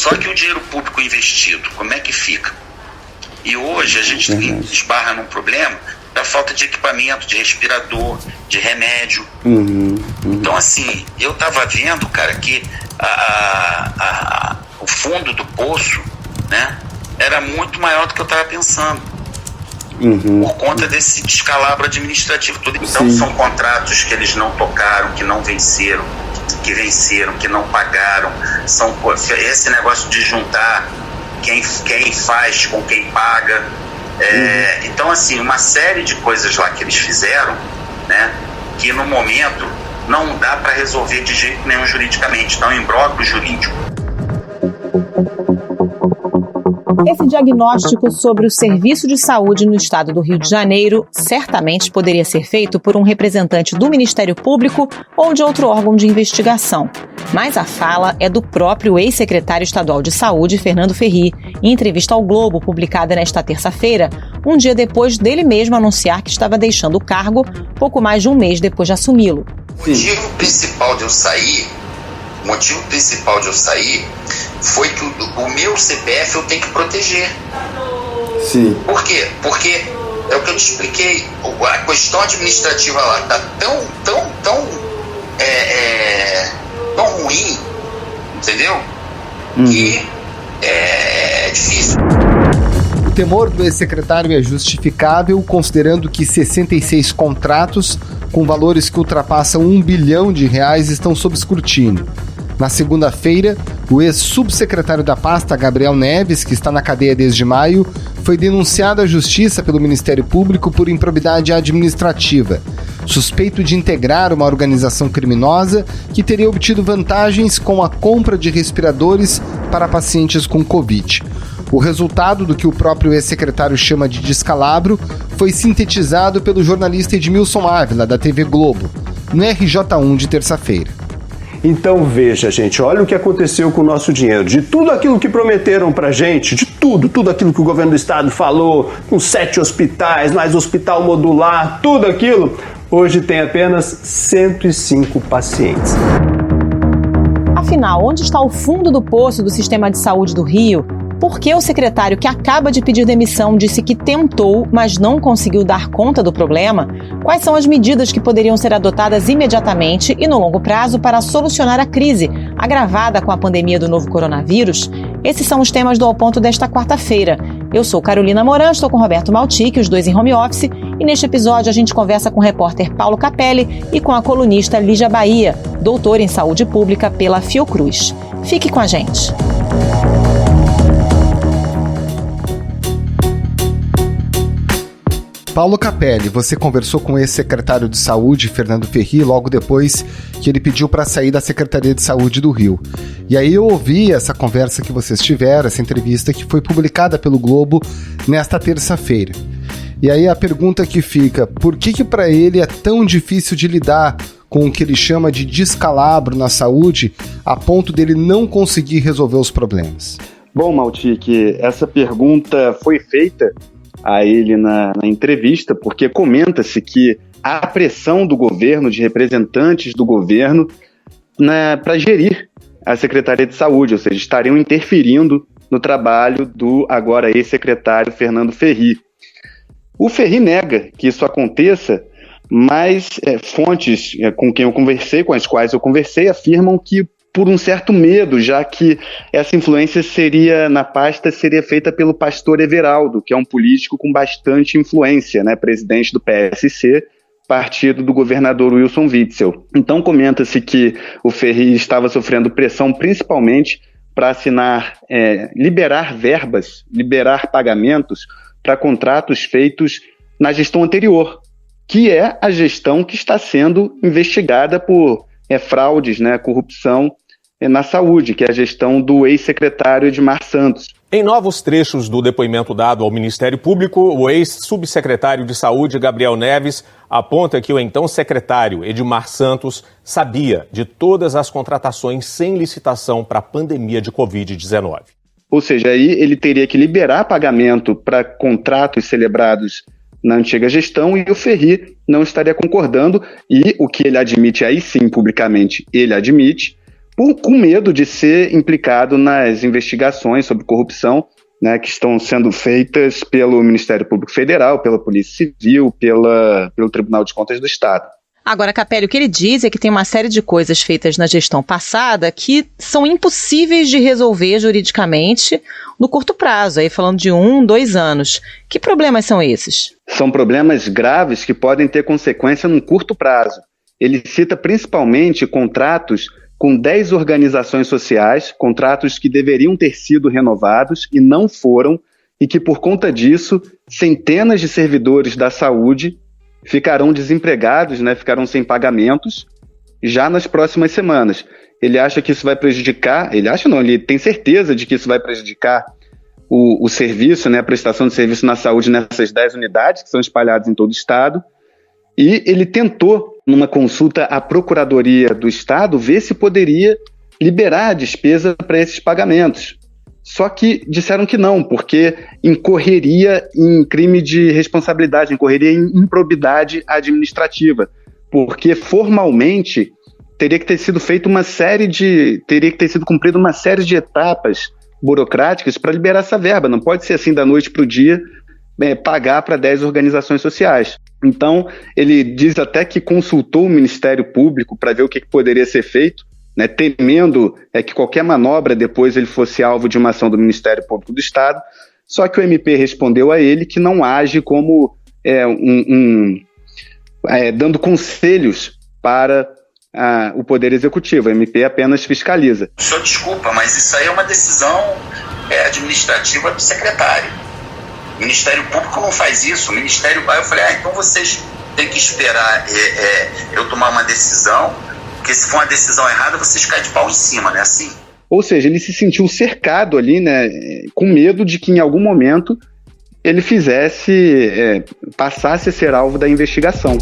Só que o dinheiro público investido, como é que fica? E hoje a gente esbarra num problema da falta de equipamento, de respirador, de remédio. Então, assim, eu estava vendo, cara, que o fundo do poço, né, era muito maior do que eu estava pensando. Por conta desse descalabro administrativo todo. Então, são contratos que eles não tocaram, que não venceram, que venceram, que não pagaram. Esse negócio de juntar quem faz com quem paga. Então, assim, uma série de coisas lá que eles fizeram, né, que no momento não dá para resolver de jeito nenhum juridicamente. Então, imbróglio jurídico. Esse diagnóstico sobre o serviço de saúde no estado do Rio de Janeiro certamente poderia ser feito por um representante do Ministério Público ou de outro órgão de investigação. Mas a fala é do próprio ex-secretário estadual de Saúde, Fernando Ferri, em entrevista ao Globo, publicada nesta terça-feira, um dia depois dele mesmo anunciar que estava deixando o cargo, pouco mais de um mês depois de assumi-lo. O motivo principal de eu sair foi que o meu CPF eu tenho que proteger. Sim. Por quê? Porque é o que eu te expliquei, a questão administrativa lá está tão ruim, entendeu? Que é difícil. O temor do ex-secretário é justificável, considerando que 66 contratos com valores que ultrapassam R$1 bilhão estão sob escrutínio. Na segunda-feira, o ex-subsecretário da pasta, Gabriel Neves, que está na cadeia desde maio, foi denunciado à Justiça pelo Ministério Público por improbidade administrativa, suspeito de integrar uma organização criminosa que teria obtido vantagens com a compra de respiradores para pacientes com Covid. O resultado do que o próprio ex-secretário chama de descalabro foi sintetizado pelo jornalista Edmilson Ávila, da TV Globo, no RJ1 de terça-feira. Então veja, gente, olha o que aconteceu com o nosso dinheiro. De tudo aquilo que prometeram pra gente, de tudo aquilo que o governo do estado falou, com 7 hospitais, mais hospital modular, tudo aquilo, hoje tem apenas 105 pacientes. Afinal, onde está o fundo do poço do sistema de saúde do Rio? Por que o secretário que acaba de pedir demissão disse que tentou, mas não conseguiu dar conta do problema? Quais são as medidas que poderiam ser adotadas imediatamente e no longo prazo para solucionar a crise agravada com a pandemia do novo coronavírus? Esses são os temas do Ao Ponto desta quarta-feira. Eu sou Carolina Moran, estou com Roberto Maltic, os dois em home office, e neste episódio a gente conversa com o repórter Paulo Capelli e com a colunista Lígia Bahia, doutora em saúde pública pela Fiocruz. Fique com a gente. Paulo Capelli, você conversou com o ex-secretário de Saúde, Fernando Ferri, logo depois que ele pediu para sair da Secretaria de Saúde do Rio. E aí eu ouvi essa conversa que vocês tiveram, essa entrevista que foi publicada pelo Globo nesta terça-feira. E aí a pergunta que fica, por que para ele é tão difícil de lidar com o que ele chama de descalabro na saúde, a ponto dele não conseguir resolver os problemas? Bom, Maltic, essa pergunta foi feita a ele na entrevista, porque comenta-se que há pressão do governo, de representantes do governo, para gerir a Secretaria de Saúde, ou seja, estariam interferindo no trabalho do agora ex-secretário Fernando Ferri. O Ferri nega que isso aconteça, mas fontes com as quais eu conversei afirmam que por um certo medo, já que essa influência na pasta seria feita pelo pastor Everaldo, que é um político com bastante influência, né, presidente do PSC, partido do governador Wilson Witzel. Então comenta-se que o Ferri estava sofrendo pressão principalmente para liberar verbas, liberar pagamentos para contratos feitos na gestão anterior, que é a gestão que está sendo investigada por fraudes, né, corrupção na saúde, que é a gestão do ex-secretário Edmar Santos. Em novos trechos do depoimento dado ao Ministério Público, o ex-subsecretário de Saúde, Gabriel Neves, aponta que o então secretário Edmar Santos sabia de todas as contratações sem licitação para a pandemia de Covid-19. Ou seja, aí ele teria que liberar pagamento para contratos celebrados na antiga gestão e o Ferri não estaria concordando, e o que ele admite aí sim publicamente, ele admite, com medo de ser implicado nas investigações sobre corrupção, né, que estão sendo feitas pelo Ministério Público Federal, pela Polícia Civil, pelo Tribunal de Contas do Estado. Agora, Capelli, o que ele diz é que tem uma série de coisas feitas na gestão passada que são impossíveis de resolver juridicamente no curto prazo, aí falando de 1, 2 anos. Que problemas são esses? São problemas graves que podem ter consequência num curto prazo. Ele cita principalmente contratos com 10 organizações sociais, contratos que deveriam ter sido renovados e não foram, e que por conta disso, centenas de servidores da saúde ficarão desempregados, né, ficarão sem pagamentos já nas próximas semanas. Ele acha que isso vai prejudicar, ele tem certeza de que isso vai prejudicar o serviço, né, a prestação de serviço na saúde nessas 10 unidades que são espalhadas em todo o estado. E ele tentou, numa consulta à Procuradoria do Estado, ver se poderia liberar a despesa para esses pagamentos. Só que disseram que não, porque incorreria em crime de responsabilidade, incorreria em improbidade administrativa, porque formalmente teria que ter sido cumprida uma série de etapas burocráticas para liberar essa verba. Não pode ser assim da noite para o dia pagar para 10 organizações sociais. Então, ele diz até que consultou o Ministério Público para ver o que poderia ser feito, né, temendo que qualquer manobra depois ele fosse alvo de uma ação do Ministério Público do Estado, só que o MP respondeu a ele que não age como dando conselhos para o Poder Executivo. O MP apenas fiscaliza. O senhor desculpa, mas isso aí é uma decisão administrativa do secretário. O Ministério Público não faz isso. O Ministério... Aí eu falei, então vocês têm que esperar eu tomar uma decisão, porque se for uma decisão errada, vocês caem de pau em cima, não é assim? Ou seja, ele se sentiu cercado ali, né, com medo de que em algum momento ele passasse a ser alvo da investigação.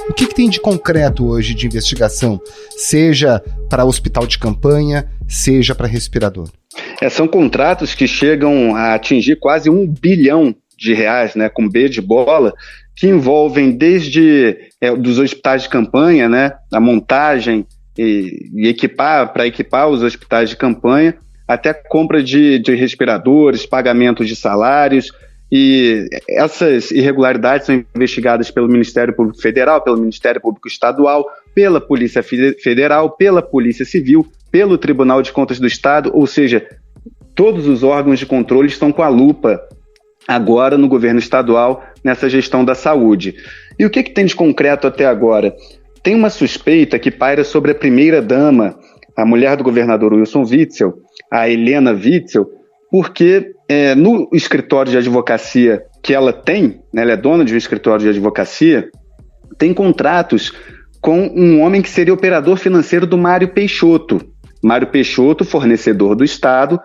O que tem de concreto hoje de investigação, seja para hospital de campanha, seja para respirador? São contratos que chegam a atingir quase R$1 bilhão, né, com B de bola, que envolvem desde dos hospitais de campanha, né, a montagem e para equipar os hospitais de campanha, até compra de respiradores, pagamentos de salários, e essas irregularidades são investigadas pelo Ministério Público Federal, pelo Ministério Público Estadual, pela Polícia Federal, pela Polícia Civil, pelo Tribunal de Contas do Estado, ou seja, todos os órgãos de controle estão com a lupa agora no governo estadual nessa gestão da saúde. E o que tem de concreto até agora? Tem uma suspeita que paira sobre a primeira-dama, a mulher do governador Wilson Witzel, a Helena Witzel, porque no escritório de advocacia que ela tem, né, ela é dona de um escritório de advocacia, tem contratos com um homem que seria operador financeiro do Mário Peixoto. Mário Peixoto, fornecedor do Estado,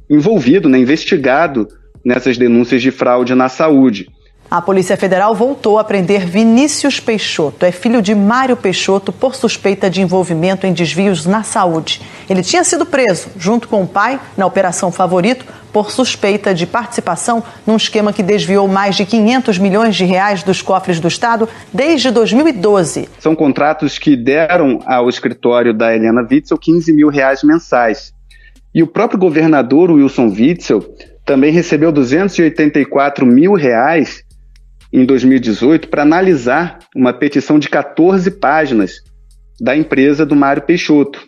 envolvido, né, investigado nessas denúncias de fraude na saúde. A Polícia Federal voltou a prender Vinícius Peixoto. É filho de Mário Peixoto por suspeita de envolvimento em desvios na saúde. Ele tinha sido preso, junto com o pai, na Operação Favorito, por suspeita de participação num esquema que desviou mais de R$500 milhões dos cofres do Estado desde 2012. São contratos que deram ao escritório da Helena Witzel R$15 mil mensais. E o próprio governador Wilson Witzel também recebeu R$284 mil em 2018 para analisar uma petição de 14 páginas da empresa do Mário Peixoto.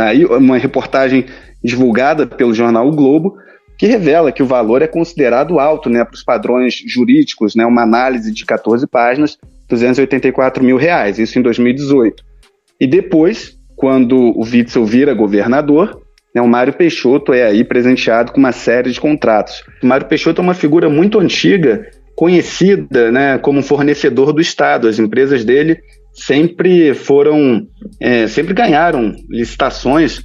Aí uma reportagem divulgada pelo jornal O Globo que revela que o valor é considerado alto, né, para os padrões jurídicos, né, uma análise de 14 páginas, R$284 mil, isso em 2018. E depois, quando o Witzel vira governador, o Mário Peixoto é aí presenteado com uma série de contratos. O Mário Peixoto é uma figura muito antiga, conhecida, né, como fornecedor do Estado. As empresas dele sempre ganharam licitações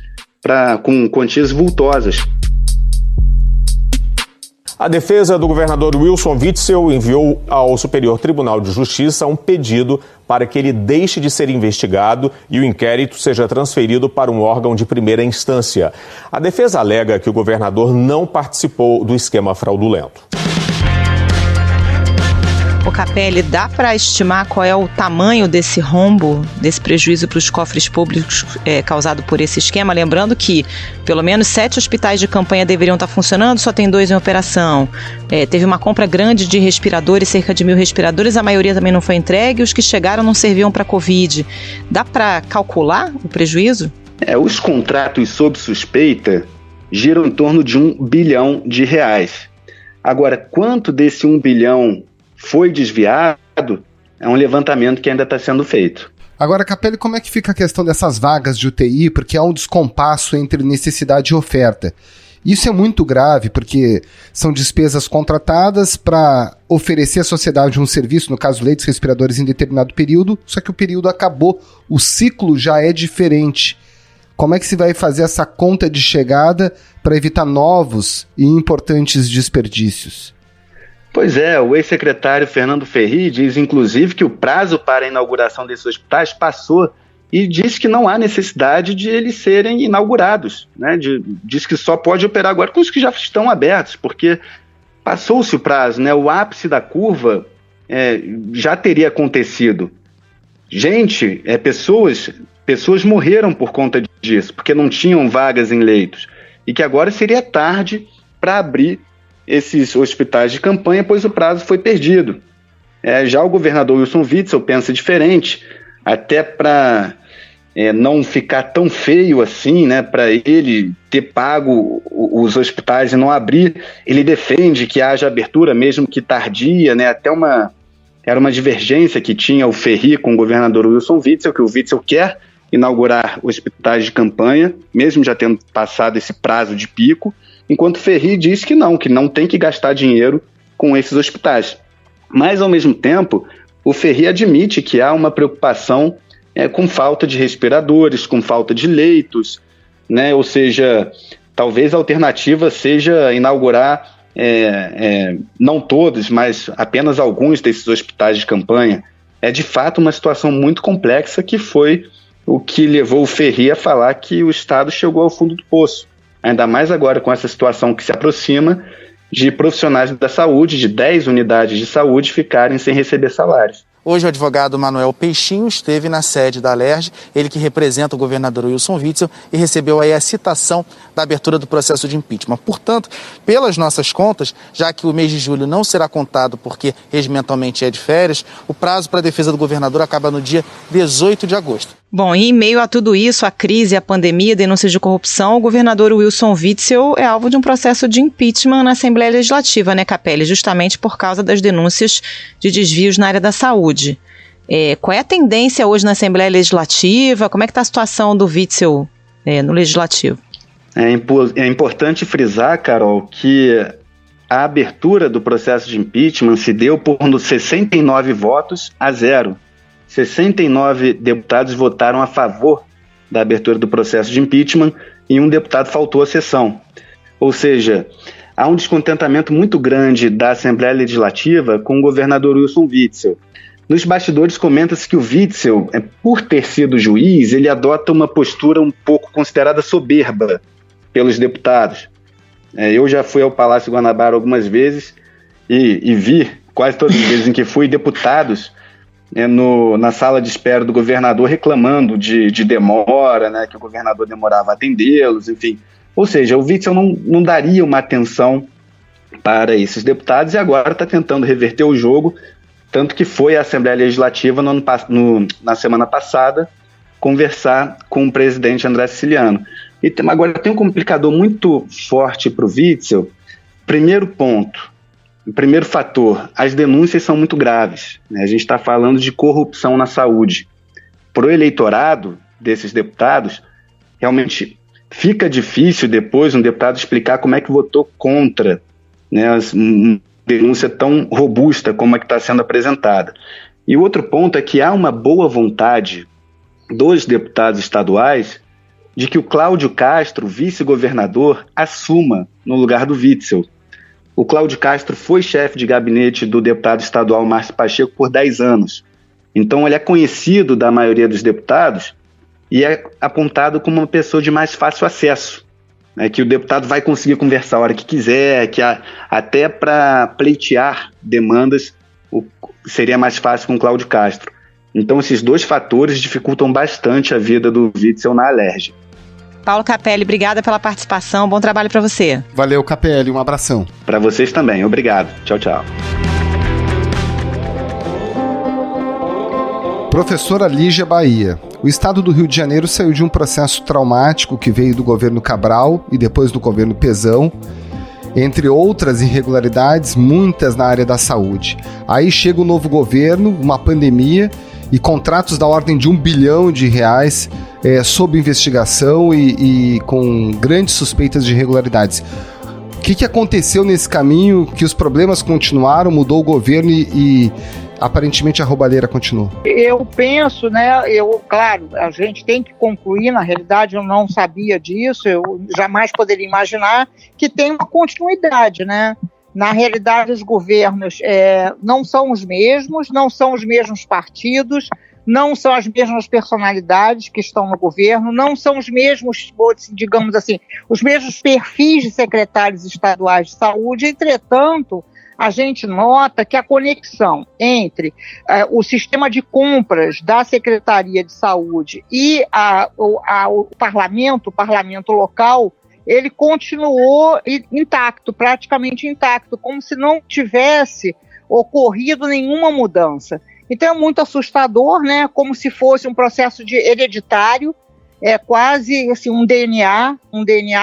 com quantias vultosas. A defesa do governador Wilson Witzel enviou ao Superior Tribunal de Justiça um pedido para que ele deixe de ser investigado e o inquérito seja transferido para um órgão de primeira instância. A defesa alega que o governador não participou do esquema fraudulento. O Capelli, dá para estimar qual é o tamanho desse rombo, desse prejuízo para os cofres públicos causado por esse esquema? Lembrando que pelo menos 7 hospitais de campanha deveriam estar funcionando, só tem 2 em operação. Teve uma compra grande de respiradores, cerca de 1.000 respiradores, a maioria também não foi entregue, os que chegaram não serviam para Covid. Dá para calcular o prejuízo? Os contratos sob suspeita giram em torno de R$1 bilhão. Agora, quanto desse 1 bilhão foi desviado, é um levantamento que ainda está sendo feito. Agora, Capelli, como é que fica a questão dessas vagas de UTI? Porque há um descompasso entre necessidade e oferta. Isso é muito grave, porque são despesas contratadas para oferecer à sociedade um serviço, no caso leitos respiradores, em determinado período, só que o período acabou, o ciclo já é diferente. Como é que se vai fazer essa conta de chegada para evitar novos e importantes desperdícios? Pois é, o ex-secretário Fernando Ferri diz, inclusive, que o prazo para a inauguração desses hospitais passou e diz que não há necessidade de eles serem inaugurados, né? Diz que só pode operar agora com os que já estão abertos, porque passou-se o prazo, né? O ápice da curva já teria acontecido. Gente, pessoas morreram por conta disso, porque não tinham vagas em leitos, e que agora seria tarde para abrir esses hospitais de campanha, pois o prazo foi perdido. Já o governador Wilson Witzel pensa diferente, até para não ficar tão feio assim, né, para ele ter pago os hospitais e não abrir, ele defende que haja abertura, mesmo que tardia, né, era uma divergência que tinha o Ferri com o governador Wilson Witzel, que o Witzel quer inaugurar hospitais de campanha, mesmo já tendo passado esse prazo de pico, enquanto Ferri diz que não tem que gastar dinheiro com esses hospitais. Mas, ao mesmo tempo, o Ferri admite que há uma preocupação com falta de respiradores, com falta de leitos, né? Ou seja, talvez a alternativa seja inaugurar, não todos, mas apenas alguns desses hospitais de campanha. É, de fato, uma situação muito complexa que foi o que levou o Ferri a falar que o Estado chegou ao fundo do poço. Ainda mais agora com essa situação que se aproxima de profissionais da saúde, de 10 unidades de saúde ficarem sem receber salários. Hoje o advogado Manuel Peixinho esteve na sede da Alerj, ele que representa o governador Wilson Witzel, e recebeu aí a citação da abertura do processo de impeachment. Portanto, pelas nossas contas, já que o mês de julho não será contado porque regimentalmente é de férias, o prazo para a defesa do governador acaba no dia 18 de agosto. Bom, e em meio a tudo isso, a crise, a pandemia, denúncias de corrupção, o governador Wilson Witzel é alvo de um processo de impeachment na Assembleia Legislativa, né, Capelli? Justamente por causa das denúncias de desvios na área da saúde. Qual é a tendência hoje na Assembleia Legislativa? Como é que está a situação do Witzel no Legislativo? É importante frisar, Carol, que a abertura do processo de impeachment se deu por 69 votos a 0. 69 deputados votaram a favor da abertura do processo de impeachment e um deputado faltou à sessão. Ou seja, há um descontentamento muito grande da Assembleia Legislativa com o governador Wilson Witzel. Nos bastidores comenta-se que o Witzel, por ter sido juiz, ele adota uma postura um pouco considerada soberba pelos deputados. Eu já fui ao Palácio Guanabara algumas vezes e vi, quase todas as vezes em que fui, deputados na sala de espera do governador reclamando de demora, né, que o governador demorava a atendê-los, enfim. Ou seja, o Witzel não daria uma atenção para esses deputados e agora está tentando reverter o jogo, tanto que foi à Assembleia Legislativa na semana passada conversar com o presidente André Siciliano. E agora tem um complicador muito forte para o Witzel. Primeiro ponto, o primeiro fator, as denúncias são muito graves, né? A gente está falando de corrupção na saúde. Para o eleitorado desses deputados, realmente fica difícil depois um deputado explicar como é que votou contra, né, uma denúncia tão robusta como a que está sendo apresentada. E o outro ponto é que há uma boa vontade dos deputados estaduais de que o Cláudio Castro, vice-governador, assuma no lugar do Witzel. O Cláudio Castro foi chefe de gabinete do deputado estadual Márcio Pacheco por 10 anos. Então ele é conhecido da maioria dos deputados e é apontado como uma pessoa de mais fácil acesso, né, que o deputado vai conseguir conversar a hora que quiser, que até para pleitear demandas seria mais fácil com o Cláudio Castro. Então, esses dois fatores dificultam bastante a vida do Witzel na Alerj. Paulo Capelli, obrigada pela participação. Bom trabalho para você. Valeu, Capelli. Um abração. Para vocês também. Obrigado. Tchau, tchau. Professora Lígia Bahia. O estado do Rio de Janeiro saiu de um processo traumático que veio do governo Cabral e depois do governo Pezão, entre outras irregularidades, muitas na área da saúde. Aí chega o novo governo, uma pandemia e contratos da ordem de R$1 bilhão sob investigação e com grandes suspeitas de irregularidades. O que aconteceu nesse caminho, que os problemas continuaram, mudou o governo e aparentemente a roubalheira continuou? Eu penso, claro, a gente tem que concluir, na realidade eu não sabia disso, eu jamais poderia imaginar que tem uma continuidade, né? Na realidade os governos não são os mesmos partidos, não são as mesmas personalidades que estão no governo, não são os mesmos, digamos assim, os mesmos perfis de secretários estaduais de saúde. Entretanto, a gente nota que a conexão entre o sistema de compras da Secretaria de Saúde e o parlamento local, ele continuou intacto, praticamente intacto, como se não tivesse ocorrido nenhuma mudança. Então é muito assustador, né? Como se fosse um processo hereditário, quase assim, um DNA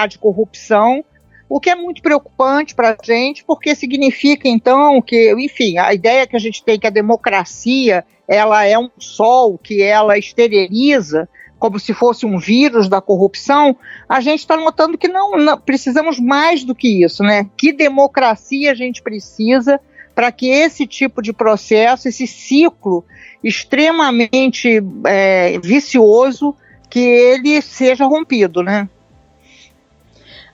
de corrupção, o que é muito preocupante para a gente, porque significa, então, que, enfim, a ideia que a gente tem que a democracia, ela é um sol que ela esteriliza, como se fosse um vírus da corrupção, a gente está notando que não precisamos mais do que isso, né? Que democracia a gente precisa para que esse tipo de processo, esse ciclo extremamente vicioso, que ele seja rompido, né?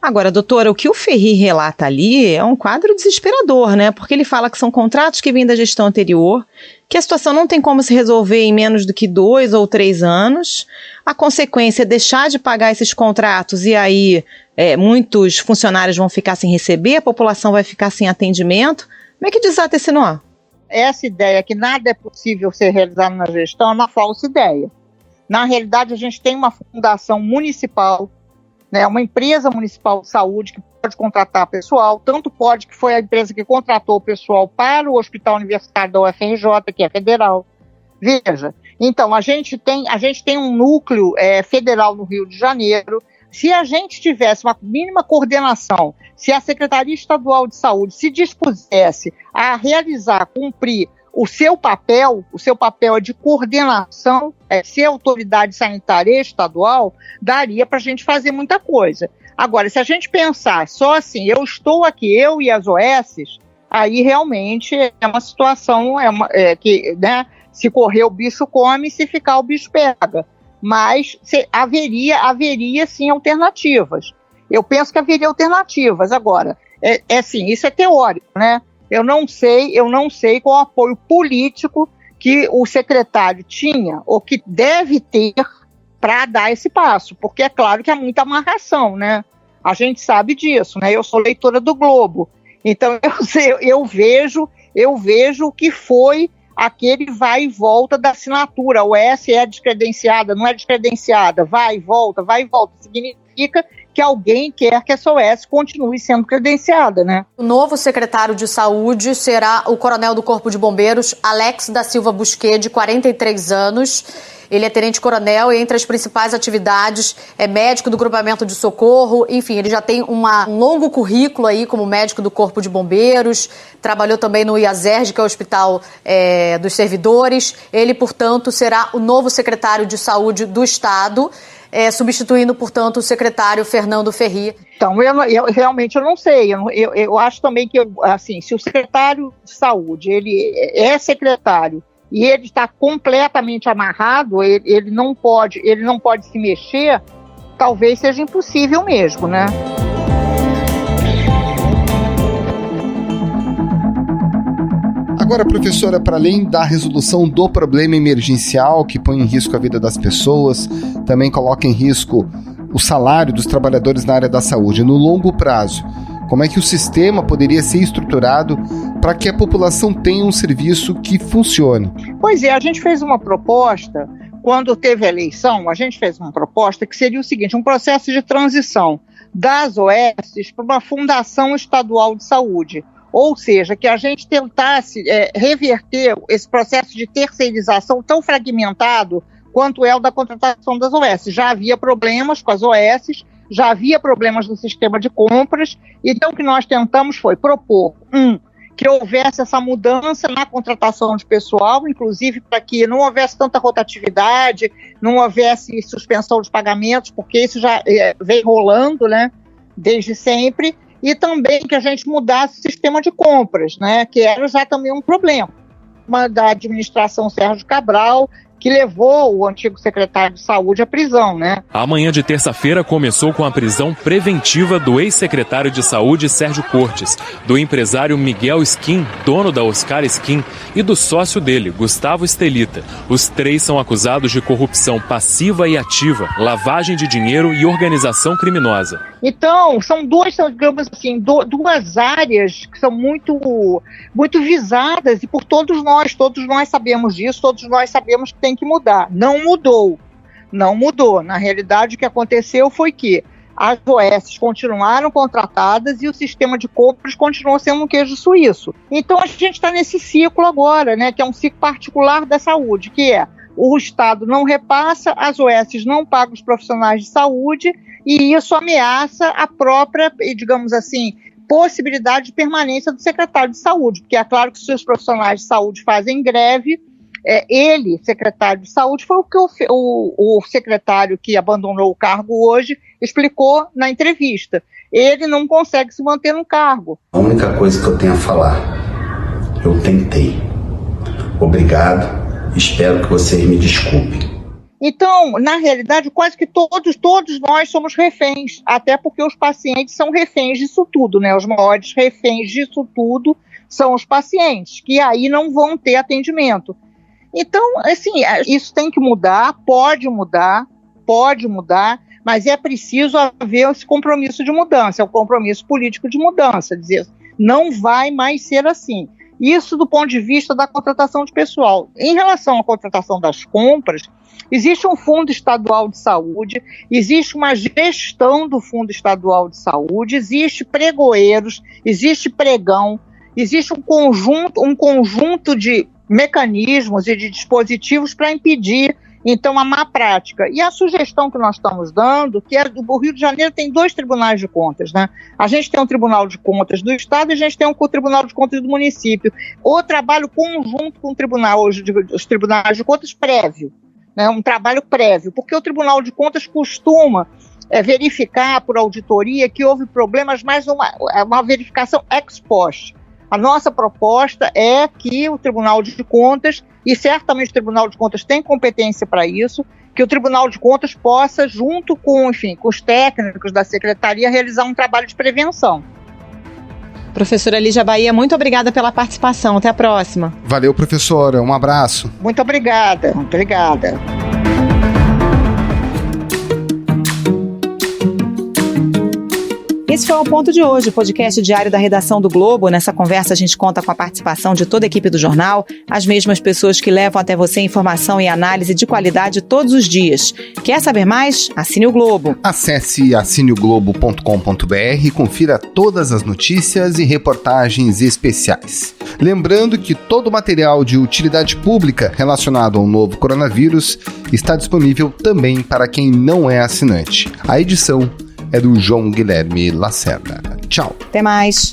Agora, doutora, o que o Ferri relata ali é um quadro desesperador, né? Porque ele fala que são contratos que vêm da gestão anterior, que a situação não tem como se resolver em menos do que 2 ou 3 anos. A consequência é deixar de pagar esses contratos e aí muitos funcionários vão ficar sem receber, a população vai ficar sem atendimento. Como é que desata esse nó? Essa ideia que nada é possível ser realizado na gestão é uma falsa ideia. Na realidade, a gente tem uma fundação municipal, uma empresa municipal de saúde que pode contratar pessoal, tanto pode que foi a empresa que contratou o pessoal para o Hospital Universitário da UFRJ, que é federal. Veja, então a gente tem um núcleo federal no Rio de Janeiro. Se a gente tivesse uma mínima coordenação, se a Secretaria Estadual de Saúde se dispusesse a cumprir o seu papel é de coordenação, ser autoridade sanitária estadual, daria para a gente fazer muita coisa. Agora, se a gente pensar só assim, eu estou aqui, eu e as OSs, aí realmente é uma situação que, né, se correr o bicho come, se ficar o bicho pega. Mas haveria sim alternativas. Eu penso que haveria alternativas. Agora, assim, isso é teórico, né? Eu não sei qual apoio político que o secretário tinha ou que deve ter para dar esse passo, porque é claro que há muita amarração, né? A gente sabe disso, né? Eu sou leitora do Globo, então eu vejo o que foi aquele vai e volta da assinatura. O S é descredenciada, não é descredenciada, vai e volta, significa que alguém quer que a SOS continue sendo credenciada, né? O novo secretário de Saúde será o coronel do Corpo de Bombeiros, Alex da Silva Busquet, de 43 anos. Ele é tenente-coronel e entre as principais atividades é médico do grupamento de socorro. Enfim, ele já tem um longo currículo aí como médico do Corpo de Bombeiros. Trabalhou também no IASERJ, que é o Hospital dos Servidores. Ele, portanto, será o novo secretário de Saúde do Estado, substituindo, portanto, o secretário Fernando Ferri. Então, eu realmente não sei. Eu acho também que, assim, se o secretário de Saúde ele é secretário e ele está completamente amarrado, ele não pode se mexer, talvez seja impossível mesmo, né? Agora, professora, para além da resolução do problema emergencial que põe em risco a vida das pessoas, também coloca em risco o salário dos trabalhadores na área da saúde, no longo prazo, Como é que o sistema poderia ser estruturado para que a população tenha um serviço que funcione? Pois é, a gente fez uma proposta, quando teve a eleição, a gente fez uma proposta que seria o seguinte, um processo de transição das OS para uma fundação estadual de saúde. Ou seja, que a gente tentasse reverter esse processo de terceirização tão fragmentado quanto é o da contratação das OS. Já havia problemas com as OS, já havia problemas no sistema de compras, então o que nós tentamos foi propor, que houvesse essa mudança na contratação de pessoal, inclusive para que não houvesse tanta rotatividade, não houvesse suspensão de pagamentos, porque isso já vem rolando, né, desde sempre, e também que a gente mudasse o sistema de compras, né, que era já também um problema da administração Sérgio Cabral, que levou o antigo secretário de saúde à prisão, né? A manhã de terça-feira começou com a prisão preventiva do ex-secretário de saúde Sérgio Cortes, do empresário Miguel Skin, dono da Oscar Skin, e do sócio dele, Gustavo Estelita. Os três são acusados de corrupção passiva e ativa, lavagem de dinheiro e organização criminosa. Então, digamos assim, duas áreas que são muito, muito visadas e por todos nós sabemos disso, todos nós sabemos que tem que mudar. Não mudou. Na realidade, o que aconteceu foi que as OS continuaram contratadas e o sistema de compras continuou sendo um queijo suíço. Então, a gente está nesse ciclo agora, né, que é um ciclo particular da saúde, que é o Estado não repassa, as OS não pagam os profissionais de saúde e isso ameaça a própria, digamos assim, possibilidade de permanência do secretário de saúde, porque é claro que se os profissionais de saúde fazem greve, ele, secretário de saúde, foi o que o secretário que abandonou o cargo hoje explicou na entrevista. Ele não consegue se manter no cargo. A única coisa que eu tenho a falar, eu tentei. Obrigado, espero que vocês me desculpem. Então, na realidade, quase que todos nós somos reféns, até porque os pacientes são reféns disso tudo, né? Os maiores reféns disso tudo são os pacientes, que aí não vão ter atendimento. Então, assim, isso tem que mudar, pode mudar, mas é preciso haver esse compromisso de mudança, é o compromisso político de mudança, dizer, não vai mais ser assim. Isso do ponto de vista da contratação de pessoal. Em relação à contratação das compras, existe um fundo estadual de saúde, existe uma gestão do fundo estadual de saúde, existe pregoeiros, existe pregão, existe um conjunto de mecanismos e de dispositivos para impedir, então, a má prática. E a sugestão que nós estamos dando, que o Rio de Janeiro tem 2 tribunais de contas, né? A gente tem um Tribunal de Contas do Estado e a gente tem um Tribunal de Contas do município. O trabalho conjunto com o tribunal, hoje, os tribunais de contas prévio, né? Um trabalho prévio, porque o Tribunal de Contas costuma verificar por auditoria que houve problemas, mas uma verificação ex post. A nossa proposta é que o Tribunal de Contas, e certamente o Tribunal de Contas tem competência para isso, que o Tribunal de Contas possa, junto com os técnicos da Secretaria, realizar um trabalho de prevenção. Professora Lígia Bahia, muito obrigada pela participação. Até a próxima. Valeu, professora. Um abraço. Muito obrigada. Esse foi o Ponto de Hoje, o podcast diário da redação do Globo. Nessa conversa a gente conta com a participação de toda a equipe do jornal, as mesmas pessoas que levam até você informação e análise de qualidade todos os dias. Quer saber mais? Assine o Globo. Acesse assineoglobo.com.br e confira todas as notícias e reportagens especiais. Lembrando que todo o material de utilidade pública relacionado ao novo coronavírus está disponível também para quem não é assinante. A edição é do João Guilherme Lacerda. Tchau. Até mais.